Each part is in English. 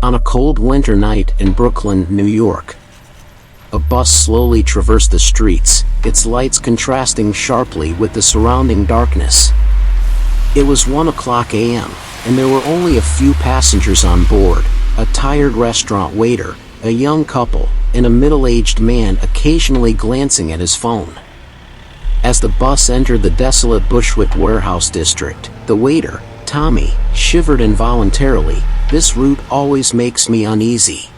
On a cold winter night in Brooklyn, New York, a bus slowly traversed the streets, its lights contrasting sharply with the surrounding darkness. It was 1:00 a.m., and there were only a few passengers on board: a tired restaurant waiter, a young couple, and a middle-aged man occasionally glancing at his phone. As the bus entered the desolate Bushwick warehouse district, the waiter, Tommy, shivered involuntarily. "This route always makes me uneasy."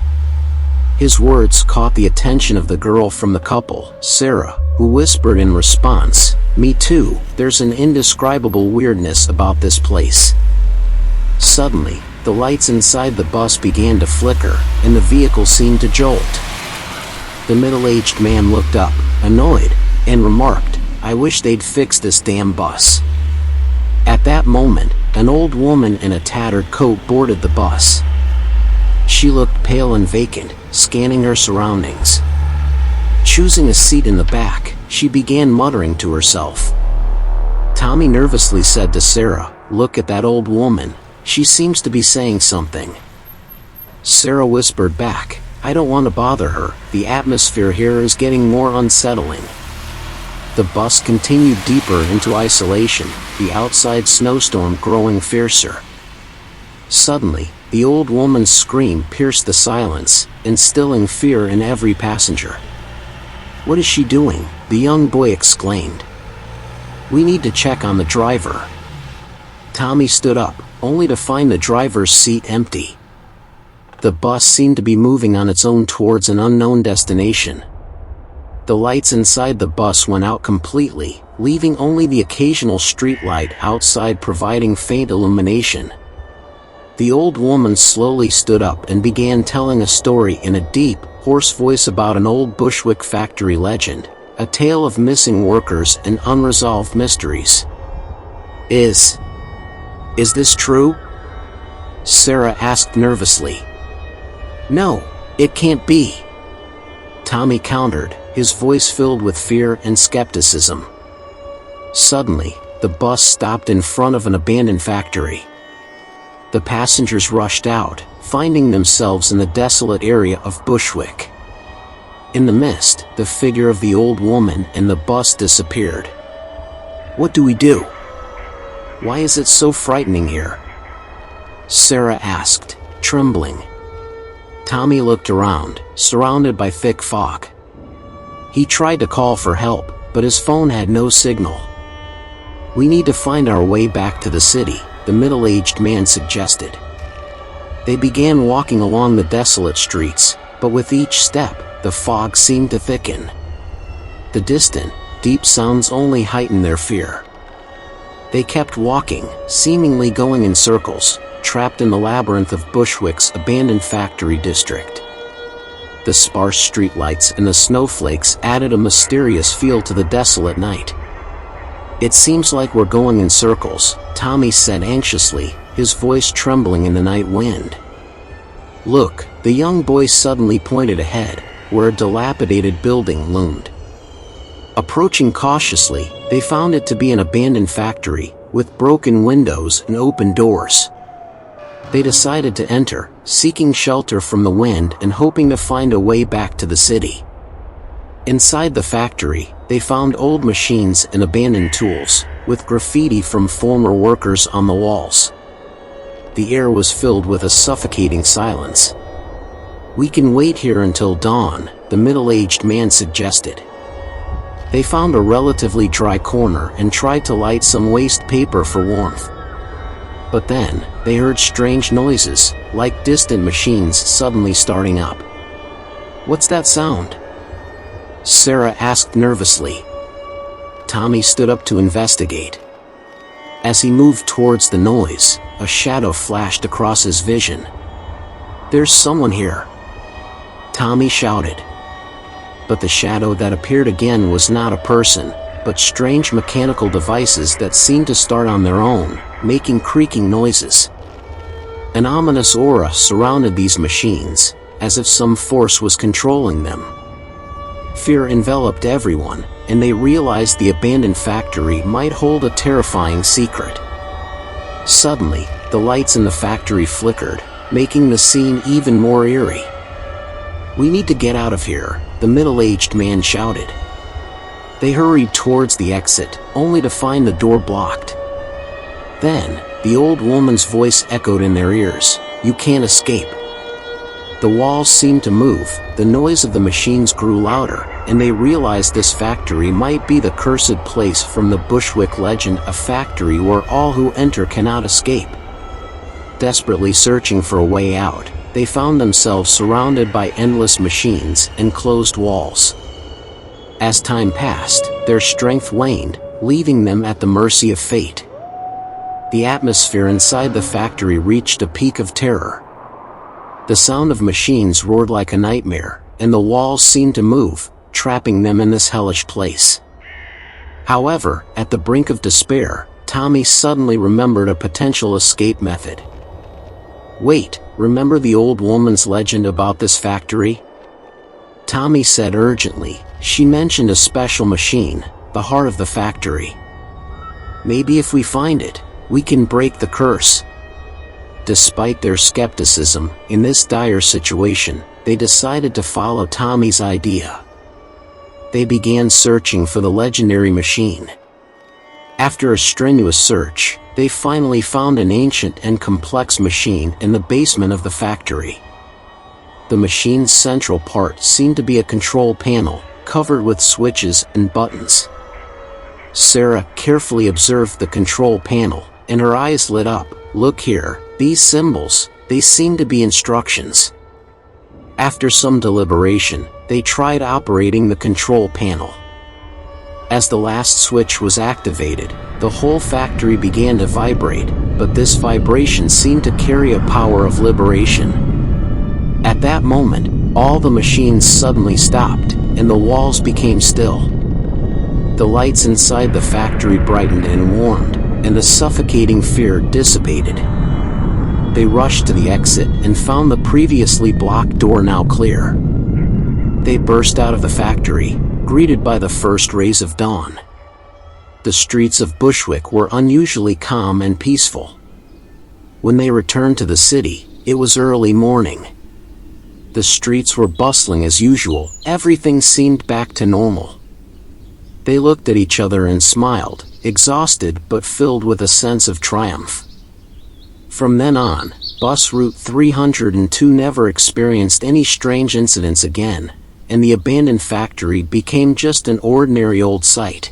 His words caught the attention of the girl from the couple, Sarah, who whispered in response, "Me too, there's an indescribable weirdness about this place." Suddenly, the lights inside the bus began to flicker, and the vehicle seemed to jolt. The middle-aged man looked up, annoyed, and remarked, "I wish they'd fix this damn bus." At that moment, an old woman in a tattered coat boarded the bus. She looked pale and vacant, scanning her surroundings. Choosing a seat in the back, she began muttering to herself. Tommy nervously said to Sarah, "Look at that old woman. She seems to be saying something." Sarah whispered back, "I don't want to bother her. The atmosphere here is getting more unsettling." The bus continued deeper into isolation, the outside snowstorm growing fiercer. Suddenly, the old woman's scream pierced the silence, instilling fear in every passenger. "What is she doing?" the young boy exclaimed. "We need to check on the driver." Tommy stood up, only to find the driver's seat empty. The bus seemed to be moving on its own towards an unknown destination. The lights inside the bus went out completely, leaving only the occasional streetlight outside providing faint illumination. The old woman slowly stood up and began telling a story in a deep, hoarse voice about an old Bushwick factory legend, a tale of missing workers and unresolved mysteries. Is this true?" Sarah asked nervously. "No, it can't be," Tommy countered, his voice filled with fear and skepticism. Suddenly, the bus stopped in front of an abandoned factory. The passengers rushed out, finding themselves in the desolate area of Bushwick. In the mist, the figure of the old woman and the bus disappeared. "What do we do? Why is it so frightening here?" Sarah asked, trembling. Tommy looked around, surrounded by thick fog. He tried to call for help, but his phone had no signal. "We need to find our way back to the city," the middle-aged man suggested. They began walking along the desolate streets, but with each step, the fog seemed to thicken. The distant, deep sounds only heightened their fear. They kept walking, seemingly going in circles, trapped in the labyrinth of Bushwick's abandoned factory district. The sparse streetlights and the snowflakes added a mysterious feel to the desolate night. "It seems like we're going in circles," Tommy said anxiously, his voice trembling in the night wind. "Look," the young boy suddenly pointed ahead, where a dilapidated building loomed. Approaching cautiously, they found it to be an abandoned factory, with broken windows and open doors. They decided to enter, seeking shelter from the wind and hoping to find a way back to the city. Inside the factory, they found old machines and abandoned tools, with graffiti from former workers on the walls. The air was filled with a suffocating silence. "We can wait here until dawn," the middle-aged man suggested. They found a relatively dry corner and tried to light some waste paper for warmth. But then, they heard strange noises, like distant machines suddenly starting up. "What's that sound?" Sarah asked nervously. Tommy stood up to investigate. As he moved towards the noise, a shadow flashed across his vision. "There's someone here," Tommy shouted. But the shadow that appeared again was not a person, but strange mechanical devices that seemed to start on their own, making creaking noises. An ominous aura surrounded these machines, as if some force was controlling them. Fear enveloped everyone, and they realized the abandoned factory might hold a terrifying secret. Suddenly, the lights in the factory flickered, making the scene even more eerie. "We need to get out of here," the middle-aged man shouted. They hurried towards the exit, only to find the door blocked. Then, the old woman's voice echoed in their ears, "You can't escape." The walls seemed to move, the noise of the machines grew louder, and they realized this factory might be the cursed place from the Bushwick legend, a factory where all who enter cannot escape. Desperately searching for a way out, they found themselves surrounded by endless machines and closed walls. As time passed, their strength waned, leaving them at the mercy of fate. The atmosphere inside the factory reached a peak of terror. The sound of machines roared like a nightmare, and the walls seemed to move, trapping them in this hellish place. However, at the brink of despair, Tommy suddenly remembered a potential escape method. "Wait, remember the old woman's legend about this factory?" Tommy said urgently. "She mentioned a special machine, the heart of the factory. Maybe if we find it, we can break the curse." Despite their skepticism, in this dire situation, they decided to follow Tommy's idea. They began searching for the legendary machine. After a strenuous search, they finally found an ancient and complex machine in the basement of the factory. The machine's central part seemed to be a control panel, covered with switches and buttons. Sarah carefully observed the control panel, and her eyes lit up. "Look here, these symbols, they seem to be instructions." After some deliberation, they tried operating the control panel. As the last switch was activated, the whole factory began to vibrate, but this vibration seemed to carry a power of liberation. At that moment, all the machines suddenly stopped, and the walls became still. The lights inside the factory brightened and warmed, and the suffocating fear dissipated. They rushed to the exit and found the previously blocked door now clear. They burst out of the factory, greeted by the first rays of dawn. The streets of Bushwick were unusually calm and peaceful. When they returned to the city, it was early morning. The streets were bustling as usual, everything seemed back to normal. They looked at each other and smiled, exhausted but filled with a sense of triumph. From then on, bus route 302 never experienced any strange incidents again, and the abandoned factory became just an ordinary old site.